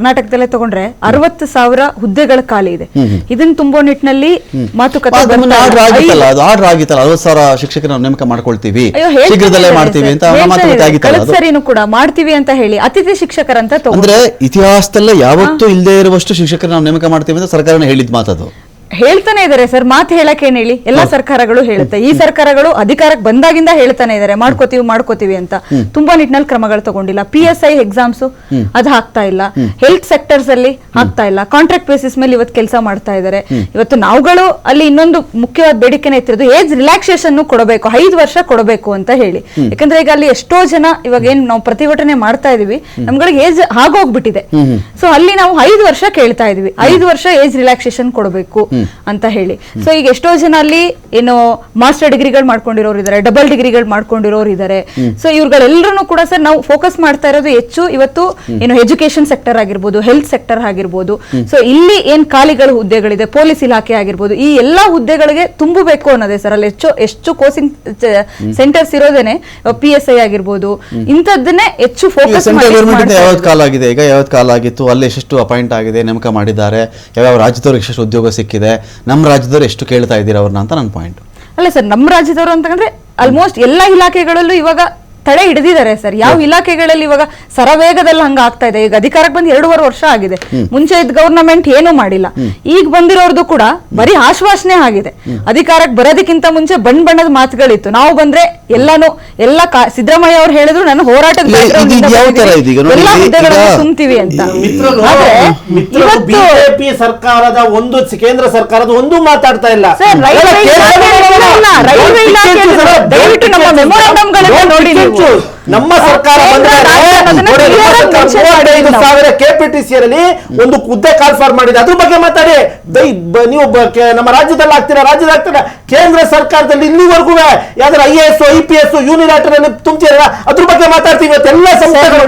ಕರ್ನಾಟಕದಲ್ಲೇ ತಗೊಂಡ್ರೆ 60,000 ಹುದ್ದೆಗಳ ಖಾಲಿ ಇದೆ. ಇದನ್ನ ತುಂಬೋ ನಿಟ್ಟಿನಲ್ಲಿ ಮಾತುಕತೆ ಆರ್ಡರ್ ಆಗಿತ್ತಲ್ಲ 60,000 ಶಿಕ್ಷಕರನ್ನ ನೇಮಕ ಮಾಡ್ಕೊಳ್ತೀವಿ ಶೀಘ್ರದಲ್ಲೇ ಮಾಡ್ತೀವಿ ಅಂತ ಮಾತುಕತೆ ಆಗಿತ್ತಲ್ಲ. ಸರಿನೂ ಕೂಡ ಮಾಡ್ತೀವಿ ಅಂತ ಹೇಳಿ ಅತಿಥಿ ಶಿಕ್ಷಕರಂತ ಅಂದ್ರೆ ಇತಿಹಾಸದಲ್ಲೇ ಯಾವತ್ತೂ ಇಲ್ಲದೆ ಇರುವಷ್ಟು ಶಿಕ್ಷಕರನ್ನ ನಾವು ನೇಮಕ ಮಾಡ್ತೀವಿ ಅಂತ ಸರ್ಕಾರನೇ ಹೇಳಿದ ಮಾತದು. ಹೇಳ್ತಾನೆ ಇದಾರೆ ಸರ್, ಮಾತು ಹೇಳಕ್ ಏನ್ ಹೇಳಿ, ಎಲ್ಲಾ ಸರ್ಕಾರಗಳು ಹೇಳುತ್ತೆ. ಈ ಸರ್ಕಾರಗಳು ಅಧಿಕಾರಕ್ಕೆ ಬಂದಾಗಿಂದ ಹೇಳ್ತಾನೆ ಇದಾರೆ ಮಾಡ್ಕೋತೀವಿ ಅಂತ. ತುಂಬಾ ನಿಟ್ಟಿನಲ್ಲಿ ಕ್ರಮಗಳು ತಗೊಂಡಿಲ್ಲ. PSI ಎಕ್ಸಾಮ್ಸ್ ಅದು ಹಾಕ್ತಾ ಇಲ್ಲ, ಹೆಲ್ತ್ ಸೆಕ್ಟರ್ಸ್ ಅಲ್ಲಿ ಹಾಕ್ತಾ ಇಲ್ಲ, ಕಾಂಟ್ರಾಕ್ಟ್ ಬೇಸಿಸ್ ಮೇಲೆ ಇವತ್ತು ಕೆಲಸ ಮಾಡ್ತಾ ಇದಾರೆ. ಇವತ್ತು ನಾವುಗಳು ಅಲ್ಲಿ ಇನ್ನೊಂದು ಮುಖ್ಯವಾದ ಬೇಡಿಕೆನೇ ಇತ್ತಿರೋದು ಏಜ್ ರಿಲ್ಯಾಕ್ಸೇಷನ್ ಕೊಡಬೇಕು, 5 ವರ್ಷ ಕೊಡಬೇಕು ಅಂತ ಹೇಳಿ. ಯಾಕಂದ್ರೆ ಈಗ ಅಲ್ಲಿ ಎಷ್ಟೋ ಜನ ಇವಾಗ ಏನ್ ನಾವು ಪ್ರತಿಭಟನೆ ಮಾಡ್ತಾ ಇದೀವಿ, ನಮ್ಗಳಿಗೆ ಏಜ್ ಆಗೋಗ್ಬಿಟ್ಟಿದೆ. ಸೊ ಅಲ್ಲಿ ನಾವು 5 ವರ್ಷ ಕೇಳ್ತಾ ಇದೀವಿ, 5 ವರ್ಷ ಏಜ್ ರಿಲ್ಯಾಕ್ಸೇಷನ್ ಕೊಡಬೇಕು ಅಂತ ಹೇಳಿ. ಸೊ ಈಗ ಎಷ್ಟೋ ಜನ ಅಲ್ಲಿ ಏನೋ ಮಾಸ್ಟರ್ ಡಿಗ್ರಿಗಳು ಮಾಡ್ಕೊಂಡಿರೋರು ಇದಾರೆ, ಡಬಲ್ ಡಿಗ್ರಿಗಳು ಮಾಡ್ಕೊಂಡಿರೋರು ಇದಾರೆ. ಸೊ ಇವ್ರುಗಳೆಲ್ಲರೂ ಕೂಡ ಸರ್ ನಾವು ಫೋಕಸ್ ಮಾಡ್ತಾ ಇರೋದು ಹೆಚ್ಚು ಇವತ್ತು ಏನು ಎಜುಕೇಶನ್ ಸೆಕ್ಟರ್ ಆಗಿರ್ಬೋದು, ಹೆಲ್ತ್ ಸೆಕ್ಟರ್ ಆಗಿರ್ಬೋದು. ಸೊ ಇಲ್ಲಿ ಏನ್ ಖಾಲಿಗಳ ಹುದ್ದೆಗಳಿದೆ, ಪೊಲೀಸ್ ಇಲಾಖೆ ಆಗಿರ್ಬೋದು, ಈ ಎಲ್ಲಾ ಹುದ್ದೆಗಳಿಗೆ ತುಂಬಬೇಕು ಅನ್ನೋದೇ ಸರ್. ಅಲ್ಲಿ ಹೆಚ್ಚು ಕೋಚಿಂಗ್ ಸೆಂಟರ್ಸ್ ಇರೋದೇನೆ PSI ಆಗಿರ್ಬೋದು, ಇಂಥದ್ದನ್ನೇ ಹೆಚ್ಚು ಫೋಕಸ್ ಯಾವ್ದು ಕಾಲ ಆಗಿದೆ, ಈಗ ಯಾವ್ದು ಕಾಲ ಆಗಿತ್ತು, ಅಲ್ಲಿ ಎಷ್ಟು ಅಪಾಯಿಂಟ್ ಆಗಿದೆ, ನೇಮಕ ಮಾಡಿದ್ದಾರೆ, ಯಾವ ರಾಜ್ಯದವ್ರಿಗೆ ಎಷ್ಟು ಉದ್ಯೋಗ ಸಿಕ್ಕಿದೆ, ನಮ್ಮ ರಾಜ್ಯದವ್ರು ಎಷ್ಟು ಕೇಳ್ತಾ ಇದ್ದೀರಾ ಅವ್ರನ್ನ ಅಂತ ನನ್ನ ಪಾಯಿಂಟ್. ಅಲ್ಲ ಸರ್, ನಮ್ಮ ರಾಜ್ಯದವರು ಅಂತಂದ್ರೆ ಆಲ್ಮೋಸ್ಟ್ ಎಲ್ಲಾ ಇಲಾಖೆಗಳಲ್ಲೂ ಇವಾಗ ತಡೆ ಹಿಡಿದಿದ್ದಾರೆ ಸರ್. ಯಾವ ಇಲಾಖೆಗಳಲ್ಲಿ ಇವಾಗ ಸರವೇಗದಲ್ಲಿ ಹಂಗ ಆಗ್ತಾ ಇದೆ. ಈಗ ಅಧಿಕಾರಕ್ಕೆ ಬಂದು 2.5 ವರ್ಷ ಆಗಿದೆ. ಮುಂಚೆ ಇದ್ದ ಗವರ್ನಮೆಂಟ್ ಏನೂ ಮಾಡಿಲ್ಲ. ಈಗ ಬಂದಿರೋರ್ದು ಕೂಡ ಬರೀ ಆಶ್ವಾಸನೆ ಆಗಿದೆ. ಅಧಿಕಾರಕ್ಕೆ ಬರೋದಕ್ಕಿಂತ ಮುಂಚೆ ಬಣ್ಣದ ಮಾತುಗಳಿತ್ತು, ನಾವು ಬಂದ್ರೆ ಎಲ್ಲ ಸಿದ್ದರಾಮಯ್ಯ ಅವ್ರು ಹೇಳಿದ್ರು ನಾನು ಹೋರಾಟದ ಎಲ್ಲಾ ಹುದ್ದೆಗಳನ್ನು ತುಂಬ್ತೀವಿ ಅಂತ. ಬಿಜೆಪಿ ಸರ್ಕಾರದ ಒಂದು ಕೇಂದ್ರ ಸರ್ಕಾರದ ಒಂದು ಮಾತಾಡ್ತಾ ಇಲ್ಲ ಸರ್. ರೈಲ್ವೆ ಇಲಾಖೆ ದಯವಿಟ್ಟು ನಮ್ಮ ಮೆಮೊರಾಂಡಮ್ಗಳನ್ನ ನೋಡಿ. ನಮ್ಮ ಸರ್ಕಾರ ಬಂದ್ರೆ 35,000 KPTCಯಲ್ಲಿ ಒಂದು ಹುದ್ದೆ ಕಾಲ್ಫಾರ್ ಮಾಡಿದೆ, ಅದ್ರ ಬಗ್ಗೆ ಮಾತಾಡಿ. ನೀವು ನಮ್ಮ ರಾಜ್ಯದಲ್ಲಿ ಆಗ್ತೀರಾ, ಕೇಂದ್ರ ಸರ್ಕಾರದಲ್ಲಿ ಇಲ್ಲಿವರೆಗೂ ಯಾವ್ದಾರ IAS IPS ಯೂನಿಲಾಟರ್ ತುಂಬ್ತೀರ, ಅದ್ರ ಬಗ್ಗೆ ಮಾತಾಡ್ತೀವಿ. ಎಲ್ಲ ಸಂಸ್ಥೆಗಳು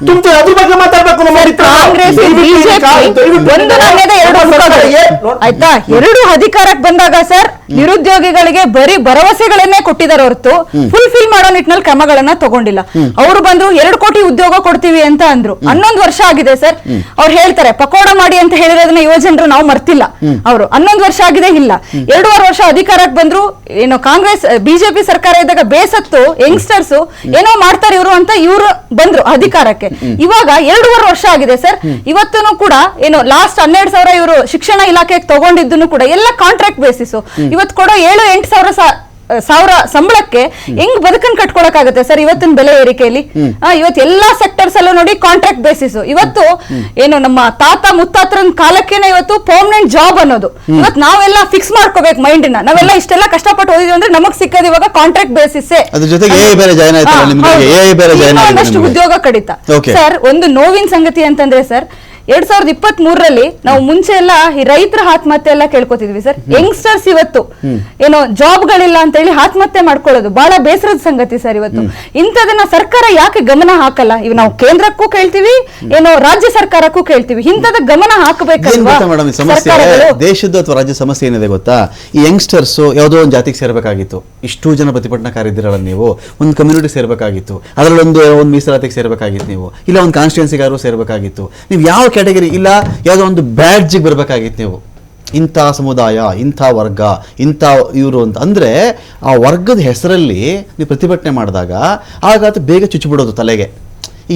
ತುಂಬ್ತೀವಿ, ಅದ್ರ ಬಗ್ಗೆ ಮಾತಾಡ್ಬೇಕು. ಆಯ್ತಾ, 2 ಅಧಿಕಾರಕ್ಕೆ ಬಂದಾಗ ಸರ್ ನಿರುದ್ಯೋಗಿಗಳಿಗೆ ಬರೀ ಭರವಸೆಗಳನ್ನೇ ಕೊಟ್ಟಿದ್ದಾರೆ ಹೊರತು ಫುಲ್ಫಿಲ್ ಮಾಡೋ ನಿಟ್ಟಿನಲ್ಲಿ ಕ್ರಮಗಳನ್ನ ತಗೊಂಡಿಲ್ಲ. ಅವರು ಬಂದ್ರು 2 ಕೋಟಿ ಉದ್ಯೋಗ ಕೊಡ್ತೀವಿ ಅಂತ ಅಂದ್ರು. 11 ವರ್ಷ ಆಗಿದೆ ಸರ್. ಅವ್ರು ಹೇಳ್ತಾರೆ ಪಕೋಡ ಮಾಡಿ ಅಂತ ಹೇಳಿರೋದನ್ನ ಯುವಜನರು ನಾವು ಮರ್ತಿಲ್ಲ. ಅವರು 11 ವರ್ಷ ಆಗಿದೆ ಇಲ್ಲ, 2.5 ವರ್ಷ ಅಧಿಕಾರಕ್ಕೆ ಬಂದ್ರು. ಏನೋ ಕಾಂಗ್ರೆಸ್ ಬಿಜೆಪಿ ಸರ್ಕಾರ ಇದ್ದಾಗ ಬೇಸತ್ತು ಯಂಗ್ಸ್ಟರ್ಸ್ ಏನೋ ಮಾಡ್ತಾರೆ ಇವರು ಅಂತ ಇವರು ಬಂದ್ರು ಅಧಿಕಾರಕ್ಕೆ. ಇವಾಗ 2.5 ವರ್ಷ ಆಗಿದೆ ಸರ್. ಇವತ್ತೂ ಕೂಡ ಏನೋ ಲಾಸ್ಟ್ 12,000 ಇವರು ಶಿಕ್ಷಣ ಇಲಾಖೆಗೆ ತಗೊಂಡಿದ್ದನ್ನು ಕೂಡ ಎಲ್ಲ ಕಾಂಟ್ರಾಕ್ಟ್ ಬೇಸಿಸ್. ಇವತ್ತು ಕೊಡೋ 7-8 ಸಾವಿರ ಸಂಬಳಕ್ಕೆ ಹೆಂಗ್ ಬದುಕನ್ ಕಟ್ಕೊಳಕಾಗುತ್ತೆ ಸರ್ ಇವತ್ತಿನ ಬೆಲೆ ಏರಿಕೆಯಲ್ಲಿ? ಇವತ್ತು ಎಲ್ಲಾ ಸೆಕ್ಟರ್ಸ್ ಅಲ್ಲೂ ನೋಡಿ ಕಾಂಟ್ರಾಕ್ಟ್ ಬೇಸಿಸ್. ಇವತ್ತು ಏನು ನಮ್ಮ ತಾತ ಮುತ್ತಾತ್ರನ್ ಕಾಲಕ್ಕೇನೆ ಇವತ್ತು ಪರ್ಮನೆಂಟ್ ಜಾಬ್ ಅನ್ನೋದು. ಇವತ್ತು ನಾವೆಲ್ಲ ಫಿಕ್ಸ್ ಮಾಡ್ಕೋಬೇಕು ಮೈಂಡ್ ನ. ನಾವೆಲ್ಲ ಇಷ್ಟೆಲ್ಲ ಕಷ್ಟಪಟ್ಟು ಓದಿದ್ವಿ ಅಂದ್ರೆ ನಮಗ್ ಸಿಕ್ಕದ ಇವಾಗ ಕಾಂಟ್ರಾಕ್ಟ್ ಬೇಸಿಸ್. ಒಂದಷ್ಟು ಉದ್ಯೋಗ ಕಡಿತ ಸರ್. ಒಂದು ನೋವಿನ ಸಂಗತಿ ಅಂತಂದ್ರೆ ಸರ್, 2023ರಲ್ಲಿ ನಾವು ಮುಂಚೆ ಎಲ್ಲ ಈ ರೈತರ ಆತ್ಮಹತ್ಯೆ ಎಲ್ಲ ಕೇಳ್ಕೊತಿದ್ವಿ ಸರ್. ಯಂಗ್ಸ್ಟರ್ಸ್ ಇವತ್ತು ಏನೋ ಜಾಬ್ಗಳಿಲ್ಲ ಅಂತ ಹೇಳಿ ಆತ್ಮಹತ್ಯೆ ಮಾಡ್ಕೊಳ್ಳೋದು ಬಹಳ ಬೇಸರದ ಸಂಗತಿ ಸರ್. ಇವತ್ತು ಇಂಥದನ್ನ ಸರ್ಕಾರ ಯಾಕೆ ಗಮನ ಹಾಕಲ್ಲ? ಇವ್ ನಾವು ಕೇಂದ್ರಕ್ಕೂ ಕೇಳ್ತೀವಿ, ಏನೋ ರಾಜ್ಯ ಸರ್ಕಾರಕ್ಕೂ ಕೇಳ್ತೀವಿ, ಇಂಥದ ಗಮನ ಹಾಕಬೇಕಲ್ವಾ? ದೇಶದ ಅಥವಾ ರಾಜ್ಯ ಸಮಸ್ಯೆ ಏನಿದೆ ಗೊತ್ತಾ? ಈ ಯಂಗ್ಸ್ಟರ್ಸ್ ಯಾವುದೋ ಒಂದು ಜಾತಿಗೆ ಸೇರ್ಬೇಕಾಗಿತ್ತು. ಇಷ್ಟು ಜನ ಪ್ರತಿಭಟನಾಕಾರಿದ್ದೀರಲ್ಲ ನೀವು, ಒಂದು ಕಮ್ಯುನಿಟಿ ಸೇರ್ಬೇಕಾಗಿತ್ತು, ಅದರಲ್ಲಿ ಒಂದು ಮೀಸಲಾತಿಗೆ ಸೇರ್ಬೇಕಾಗಿತ್ತು, ನೀವು ಇಲ್ಲ ಒಂದು ಕಾನ್ಸ್ಟಿಟ್ಯೂನ್ಸಿಗಾರು ಸೇರ್ಬೇಕಾಗಿತ್ತು. ನೀವು ಯಾವ ಕ್ಯಾಟಗರಿ ಇಲ್ಲ, ಯಾವುದೋ ಒಂದು ಬ್ಯಾಡ್ಜಿಗೆ ಬರ್ಬೇಕಾಗಿತ್ತು. ನೀವು ಇಂಥ ಸಮುದಾಯ, ಇಂಥ ವರ್ಗ, ಇಂಥ ಇವರು ಅಂತ ಅಂದರೆ ಆ ವರ್ಗದ ಹೆಸರಲ್ಲಿ ನೀವು ಪ್ರತಿಭಟನೆ ಮಾಡಿದಾಗ ಆಗ ಅದು ಬೇಗ ಚುಚ್ಚಿಬಿಡೋದು ತಲೆಗೆ.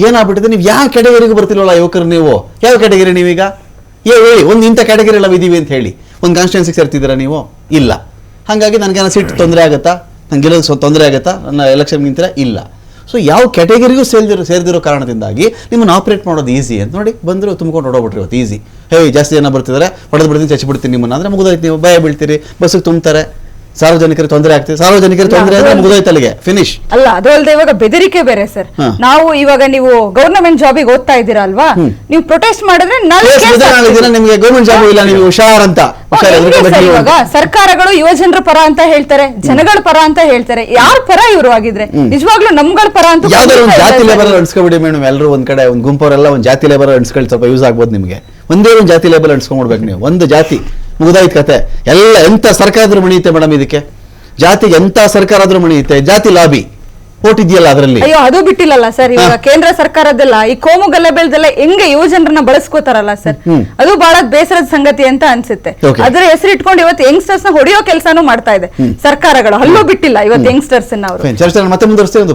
ಏನಾಗ್ಬಿಟ್ಟಿದೆ, ನೀವು ಯಾವ ಕ್ಯಾಟಗರಿಗೂ ಬರ್ತಿಲ್ವಲ್ಲ ಯುವಕರು. ನೀವು ಯಾವ ಕ್ಯಾಟಗರಿ ನೀವೀಗ ಹೇಳಿ, ಒಂದು ಇಂಥ ಕ್ಯಾಟಗರಿ ಎಲ್ಲ ಇದೀವಿ ಅಂತ ಹೇಳಿ ಒಂದು ಕಾನ್ಸ್ಟಿಟ್ಯೂನ್ಸಿಗೆ ಸೇರ್ತಿದ್ದೀರಾ ನೀವು? ಇಲ್ಲ. ಹಾಗಾಗಿ ನನಗೇನೋ ಸೀಟ್ ತೊಂದರೆ ಆಗುತ್ತಾ, ನಂಗೆ ಗೆಲ್ಲೋದು ತೊಂದರೆ ಆಗುತ್ತಾ, ನನ್ನ ಎಲೆಕ್ಷನ್ ನಿಂತಿರ ಇಲ್ಲ. ಸೊ ಯಾವ ಕ್ಯಾಟಗರಿಗೂ ಸೇರಿದಿರೋ ಕಾರಣದಿಂದಾಗಿ ನಿಮ್ಮನ್ನು ಆಪರೇಟ್ ಮಾಡೋದು ಈಸಿ ಅಂತ ನೋಡಿ ಬಂದರು, ತುಂಬ್ಕೊಂಡು ಹೊಡೋಗ್ಬಿಟ್ರಿ ಇವತ್ತು ಈಸಿ. ಜಾಸ್ತಿ ಜನ ಬರ್ತಿದ್ದಾರೆ, ಹೊಡೆದು ಬಿಡ್ತೀನಿ, ಚಚ್ಚಿಬಿಡ್ತೀನಿ ನಿಮ್ಮನ್ನು ಅಂದರೆ ಮುಗಿದೋಯ್ತು. ನೀವು ಭಯ ಬೀಳ್ತೀರಿ, ಬಸ್ಸಿಗೆ ತುಂಬ್ತಾರೆ, ಸಾರ್ವಜನಿಕರಿಗೆ ತೊಂದರೆ ಆಗ್ತದೆ. ಸಾರ್ವಜನಿಕರಿಗೆ ತೊಂದರೆ ಅಂದ್ರೆ ಮುಗಿದೋಯ್ತು, ಅಲ್ಲಿಗೆ ಫಿನಿಶ್. ಅಲ್ಲ, ಅದು ಅಲ್ಲದೆ ಇವಾಗ ಬೆದರಿಕೆ ಬೇರೆ ಸರ್. ನಾವು ಇವಾಗ ನೀವು ಗವರ್ನಮೆಂಟ್ ಜಾಬಿಗೆ ಓದ್ತಾ ಇದ್ದೀರಾ ಅಲ್ವಾ, ನೀವು ಪ್ರೊಟೆಸ್ಟ್ ಮಾಡಿದ್ರೆ ನಿಮಗೆ ಗವರ್ನಮೆಂಟ್ ಜಾಬ್ ಇಲ್ಲ, ನೀವು ಹುಷಾರ್ ಅಂತ. ಇವಾಗ ಸರ್ಕಾರಗಳು ಯುವಜನರ ಪರ ಅಂತ ಹೇಳ್ತಾರೆ, ಜನಗಳ ಪರ ಅಂತ ಹೇಳ್ತಾರೆ. ಯಾರ ಪರ ಇವರು ಆಗಿದ್ರೆ ನಿಜವಾಗ್ಲೂ ನಮ್ಗಳ ಪರ ಅಂತ ಯಾವ್ದಾದ್ರು ಒಂದು ಜಾತಿ ಲೇಬಲ್ ಅನ್ಸ್ಕೊಬಿಡಿ ಮೇಡಮ್. ಎಲ್ಲರೂ ಒಂದ್ ಕಡೆ ಒಂದು ಗುಂಪವರೆಲ್ಲ ಒಂದು ಜಾತಿ ಲೇಬಲ್ ಅನ್ಸ್ಕೊಳ್ಳಿ, ಸ್ವಲ್ಪ ಯೂಸ್ ಆಗ್ಬೋದು ನಿಮಗೆ. ಒಂದೇ ಒಂದು ಜಾತಿ ಲೇಬಲ್ ಅನ್ಸ್ಕೊಂಡ್ಬಿಡ್ಬೇಕು ನೀವು, ಒಂದು ಜಾತಿ, ಮುಗಿದಾಯ್ತು ಕತೆ. ಎಲ್ಲ ಎಂತ ಸರ್ಕಾರ ಆದ್ರೂ ಮಣಿಯುತ್ತೆ ಮೇಡಮ್ ಇದಕ್ಕೆ. ಜಾತಿಗೆ ಎಂತ ಸರ್ಕಾರ ಆದ್ರೂ ಮಣಿಯುತ್ತೆ. ಜಾತಿ ಲಾಬಿ ಓಟ್ ಇದೆಯಲ್ಲ ಅದರಲ್ಲಿ. ಅಯ್ಯೋ ಅದು ಬಿಟ್ಟಿಲ್ಲಲ್ಲ ಸರ್, ಇವಾಗ ಕೇಂದ್ರ ಸರ್ಕಾರದೆಲ್ಲ ಈ ಕೋಮು ಗಲಭೆದೆಲ್ಲ ಹೆಂಗೆ ಯುವ ಜನರನ್ನ ಬಳಸ್ಕೋತಾರಲ್ಲ ಸರ್, ಅದು ಬಹಳ ಬೇಸರದ ಸಂಗತಿ ಅಂತ ಅನ್ಸುತ್ತೆ. Okay. ಅದ್ರ ಹೆಸರು ಇಟ್ಕೊಂಡು ಇವತ್ತು ಯಂಗ್ಸ್ಟರ್ಸ್ ನ ಹೊಡೆಯೋ ಕೆಲಸನೂ ಮಾಡ್ತಾ ಇದೆ ಸರ್ಕಾರಗಳು, ಅಲ್ಲೂ ಬಿಟ್ಟಿಲ್ಲ ಇವತ್ತು ಯಂಗ್ಸ್ಟರ್ಸ್ ಅವರು. ಚರ್ಚೆ ಮತ್ತೆ ಮುಂದುವರಿಸ್ತೇವೆ.